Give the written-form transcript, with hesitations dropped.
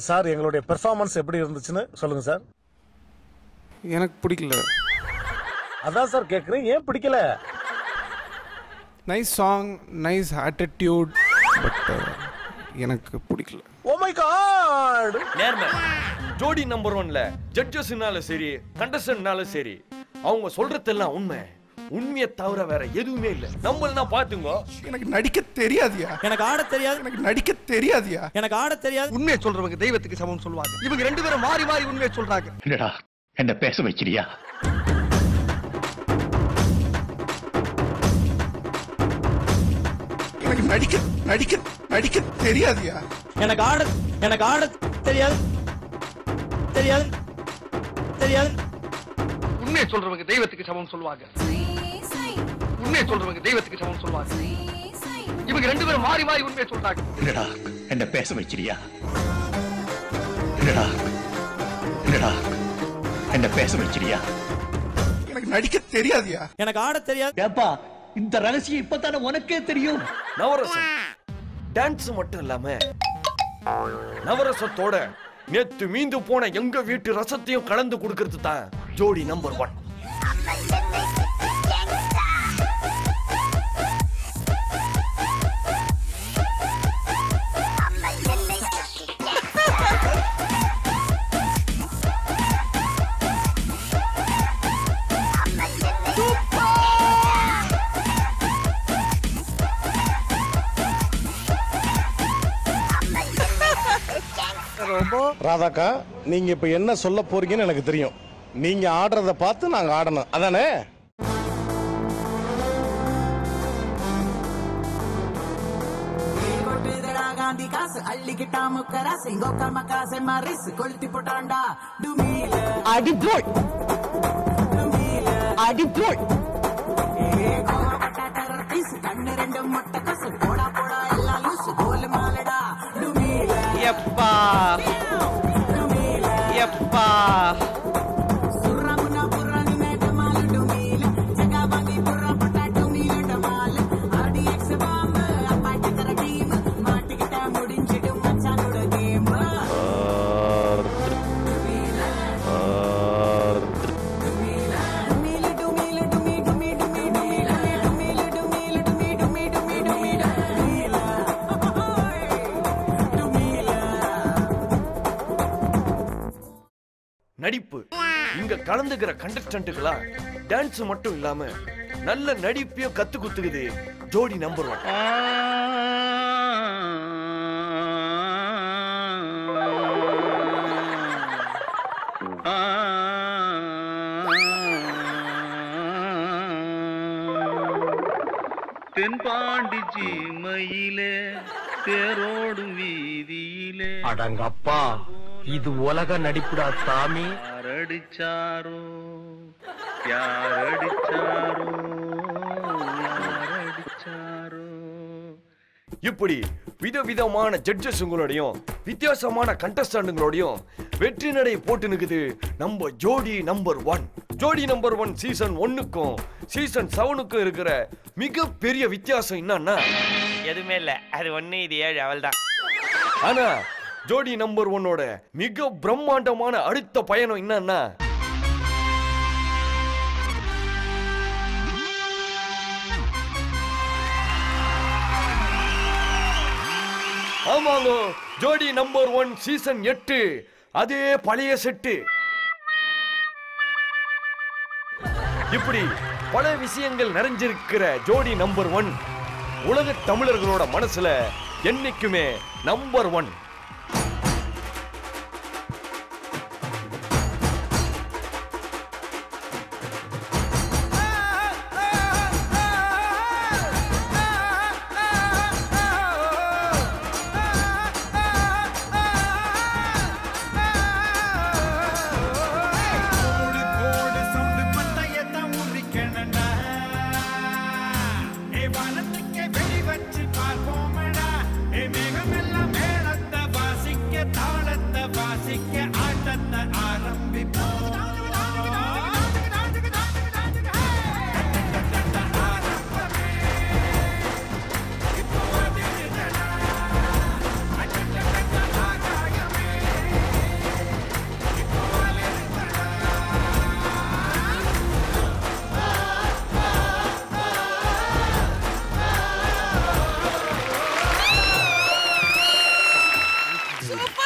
Sir எங்களுடைய performance எப்படி இருந்துச்சுன்னு சொல்லுங்க சார். எனக்கு பிடிக்கல. அதான் சார் கேட்குறேன், ஏன் பிடிக்கல? Nice song, nice attitude, but எனக்கு பிடிக்கல. Oh my God. நேர்மை. ஜோடி நம்பர் 1ல ஜட்ஜஸ்னாலும் சரி கண்டஸ்டன்ட்னாலும் சரி அவங்க சொல்றதெல்லாம் உண்மை. உண்மையை தவிர வேற எதுவுமே இல்ல. நம்மள பாத்துங்க. எனக்கு நடிக்க தெரியாதியா, எனக்கு ஆட தெரியாது, எனக்கு நடிக்க தெரியாதியா, எனக்கு ஆட தெரியாது. உண்மையை சொல்றவங்க தெய்வத்துக்கு சமம் சொல்லுவாங்க. இவங்க ரெண்டு பேரும் மாறி மாறி உண்மையை சொல்றாங்க. என்னடா என்ன பேச வைக்கிறியா? எனக்கு நடிக்க நடிக்க நடிக்க தெரியாதியா, எனக்கு ஆட தெரியாது தெரியாது தெரியாது. உண்மையை சொல்றவங்க தெய்வத்துக்கு சமம் சொல்லுவாங்க. உண்மையை சொல்றவங்க தெய்வத்துக்கு சமம் சொல்லுவாங்க. இவங்க ரெண்டு பேரும் மாறி மாறி உண்மையை சொல்றாங்க. என்னடா என்ன பேச வைக்கிறியா? என்னடா என்னடா என்ன பேச வைக்கிறியா? எனக்கு நடிக்க தெரியாதியா, எனக்கு ஆட தெரியாது. ஏப்பா இந்த ரகசியம் இப்பதானே உனக்கே தெரியும். நவரசம் டான்ஸ் மட்டும் இல்லாம நவரசத்தோட நேத்து மீந்து போன எங்க வீட்டு ரசத்தையும் கலந்து கொடுக்கிறது தான் ஜோடி நம்பர் 1. ராதாக்கா, நீங்க இப்ப என்ன சொல்ல போறீங்கன்னு எனக்கு தெரியும். நீங்க ஆடுறத பார்த்து நாங்க ஆடணும், அதானே? எப்பா எப்பா நடிப்பு. இங்க கலந்துக்கிற கண்டஸ்டன்ட்டுகளா டான்ஸ் மட்டும் இல்லாம நல்ல நடிப்பையும் கத்து குத்துக்குது ஜோடி நம்பர் 1. தென்பாண்டி சீமையிலே தேரோடும் வீதியிலே அடங்கப்பா, இது உலக நடிப்புடா சாமி. யாரடிச்சாரோ யாரடிச்சாரோ யாரடிச்சாரோ. இப்படி விதவிதமான ஜட்ஜஸ்ங்களோடையும் வித்தியாசமான கண்டஸ்டன்ட்களோடையும் வெற்றி நடை போட்டு நிக்குது நம்ம ஜோடி நம்பர் 1. ஜோடி நம்பர் 1 சீசன் 1க்கும் சீசன் 7க்கும் இருக்கிற மிகப்பெரிய வித்தியாசம் என்னன்னா எதுவுமே இல்ல. அது 1 இது 7 அவள்தான். ஆனா ஜோடி நம்பர் 1ஓட மிக பிரம்மாண்டமான அடுத்த பயணம் என்னன்னா ஆமாங்க, ஜோடி நம்பர் 1 சீசன் 8 அதே பழைய செட்டு. இப்படி பல விஷயங்கள் நிறைஞ்சிருக்கிற ஜோடி நம்பர் 1 உலக தமிழர்களோட மனசுல என்னைக்குமே நம்பர் 1. வெடி வச்சு பார்ப்போமடா, மேகமெல்லாம் மேலத்த சூப்பர்